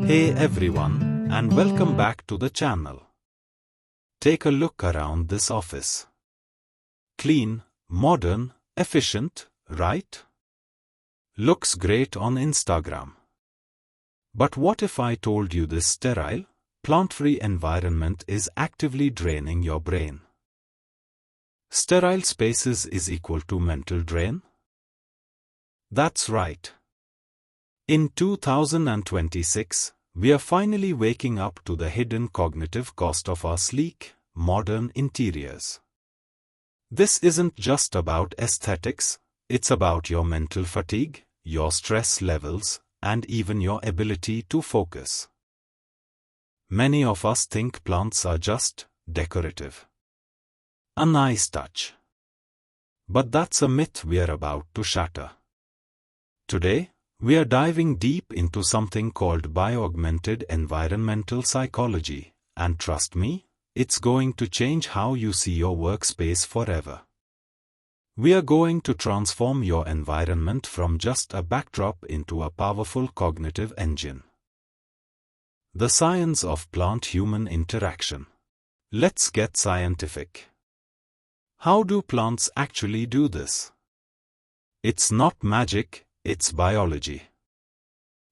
Hey everyone, and welcome back to the channel. Take a look around this office. Clean, modern, efficient, right? Looks great on Instagram. But what if I told you this sterile, plant-free environment is actively draining your brain? Sterile spaces is equal to mental drain? That's right. In 2026, we are finally waking up to the hidden cognitive cost of our sleek, modern interiors. This isn't just about aesthetics, it's about your mental fatigue, your stress levels, and even your ability to focus. Many of us think plants are just decorative. A nice touch. But that's a myth we're about to shatter. Today, we are diving deep into something called Bio-Augmented Environmental Psychology, and trust me, it's going to change how you see your workspace forever. We are going to transform your environment from just a backdrop into a powerful cognitive engine. The science of plant-human interaction. Let's get scientific. How do plants actually do this? It's not magic. It's biology.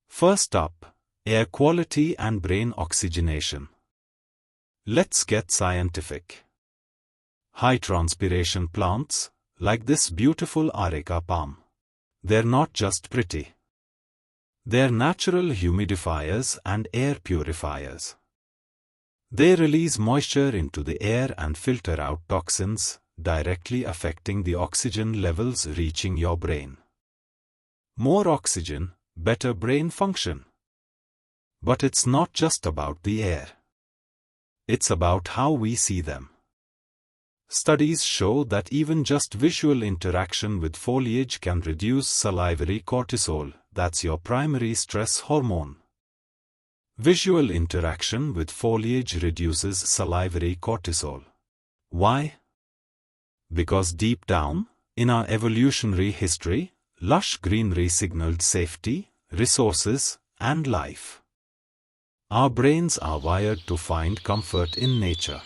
First up, air quality and brain oxygenation. Let's get scientific. High-transpiration plants, like this beautiful Areca Palm. They're not just pretty. They're natural humidifiers and air purifiers. They release moisture into the air and filter out toxins, directly affecting the oxygen levels reaching your brain. More oxygen, better brain function. But it's not just about the air. It's about how we see them. Studies show that even just visual interaction with foliage can reduce salivary cortisol, that's your primary stress hormone. Visual interaction with foliage reduces salivary cortisol. Why? Because deep down, in our evolutionary history, lush greenery signaled safety, resources, and life. Our brains are wired to find comfort in nature.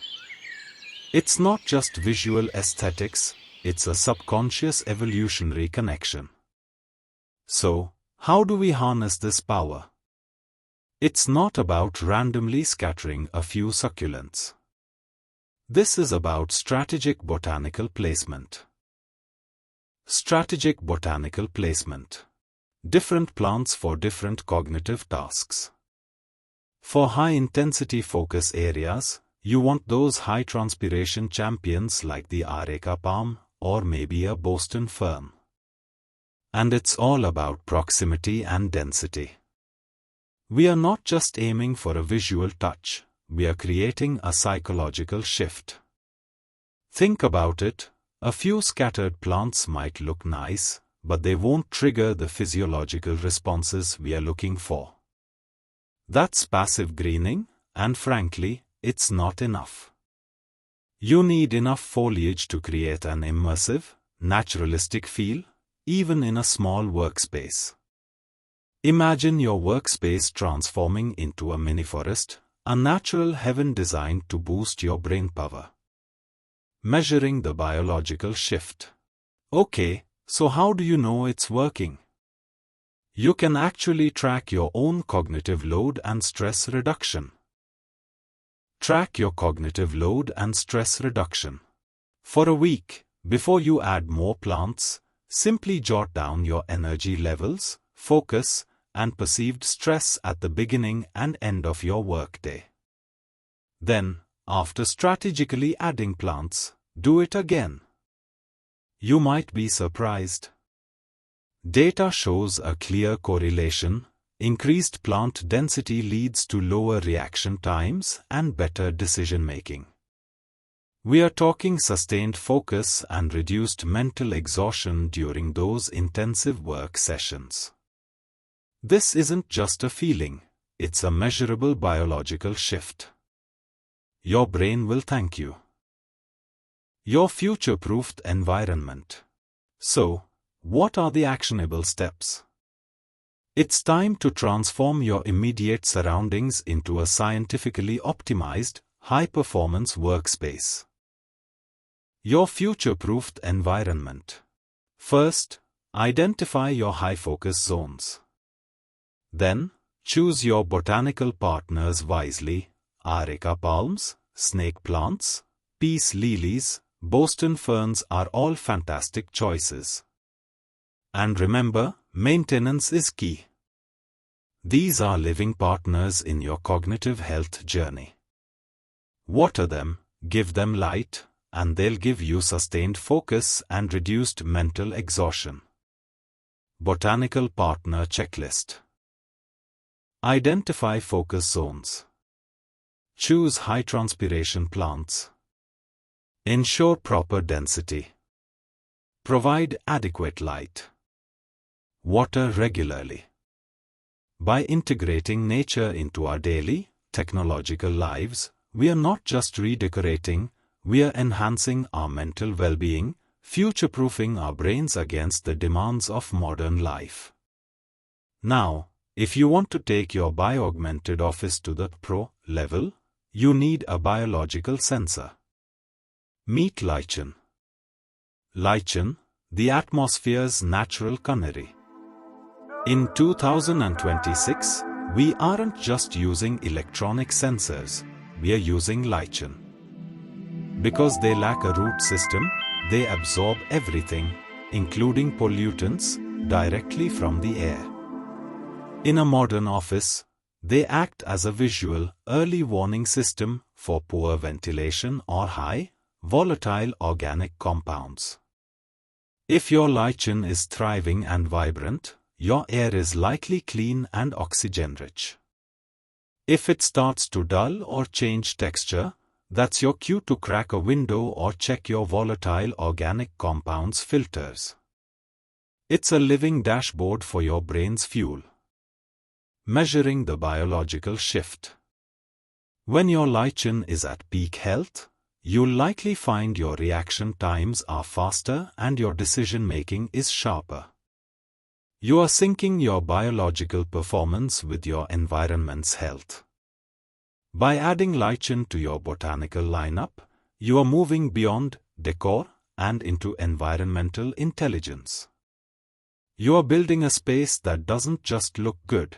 It's not just visual aesthetics, it's a subconscious evolutionary connection. So, how do we harness this power? It's not about randomly scattering a few succulents. This is about strategic botanical placement. Strategic botanical placement. Different plants for different cognitive tasks. For high-intensity focus areas, you want those high-transpiration champions like the Areca Palm, or maybe a Boston fern. And it's all about proximity and density. We are not just aiming for a visual touch, we are creating a psychological shift. Think about it. A few scattered plants might look nice, but they won't trigger the physiological responses we are looking for. That's passive greening, and frankly, it's not enough. You need enough foliage to create an immersive, naturalistic feel, even in a small workspace. Imagine your workspace transforming into a mini forest, a natural heaven designed to boost your brain power. Measuring the biological shift. Okay, so how do you know it's working? You can actually track your own cognitive load and stress reduction. Track your cognitive load and stress reduction. For a week, before you add more plants, simply jot down your energy levels, focus, and perceived stress at the beginning and end of your workday. Then, after strategically adding plants, do it again. You might be surprised. Data shows a clear correlation. Increased plant density leads to lower reaction times and better decision-making. We are talking sustained focus and reduced mental exhaustion during those intensive work sessions. This isn't just a feeling, it's a measurable biological shift. Your brain will thank you. Your future-proofed environment. So, what are the actionable steps? It's time to transform your immediate surroundings into a scientifically optimized, high-performance workspace. Your future-proofed environment. First, identify your high-focus zones. Then, choose your botanical partners wisely: Areca palms, snake plants, peace lilies, Boston ferns are all fantastic choices. And remember, maintenance is key. These are living partners in your cognitive health journey. Water them, give them light, and they'll give you sustained focus and reduced mental exhaustion. Botanical Partner Checklist. Identify focus zones. Choose high-transpiration plants. Ensure proper density. Provide adequate light. Water regularly. By integrating nature into our daily, technological lives, we are not just redecorating, we are enhancing our mental well-being, future-proofing our brains against the demands of modern life. Now, if you want to take your Bio-Augmented office to the pro level, you need a biological sensor. Meet Lichen. Lichen, the atmosphere's natural canary. In 2026, we aren't just using electronic sensors, we are using Lichen. Because they lack a root system, they absorb everything, including pollutants, directly from the air. In a modern office, they act as a visual, early warning system for poor ventilation or high, volatile organic compounds. If your lichen is thriving and vibrant, your air is likely clean and oxygen-rich. If it starts to dull or change texture, that's your cue to crack a window or check your volatile organic compounds filters. It's a living dashboard for your brain's fuel. Measuring the biological shift. When your lichen is at peak health, you'll likely find your reaction times are faster and your decision-making is sharper. You are syncing your biological performance with your environment's health. By adding lichen to your botanical lineup, you are moving beyond decor and into environmental intelligence. You are building a space that doesn't just look good.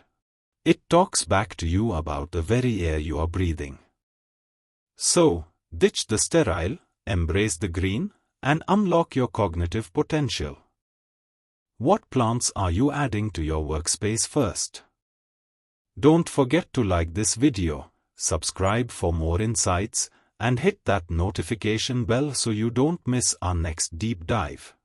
It talks back to you about the very air you are breathing. So, ditch the sterile, embrace the green, and unlock your cognitive potential. What plants are you adding to your workspace first? Don't forget to like this video, subscribe for more insights, and hit that notification bell so you don't miss our next deep dive.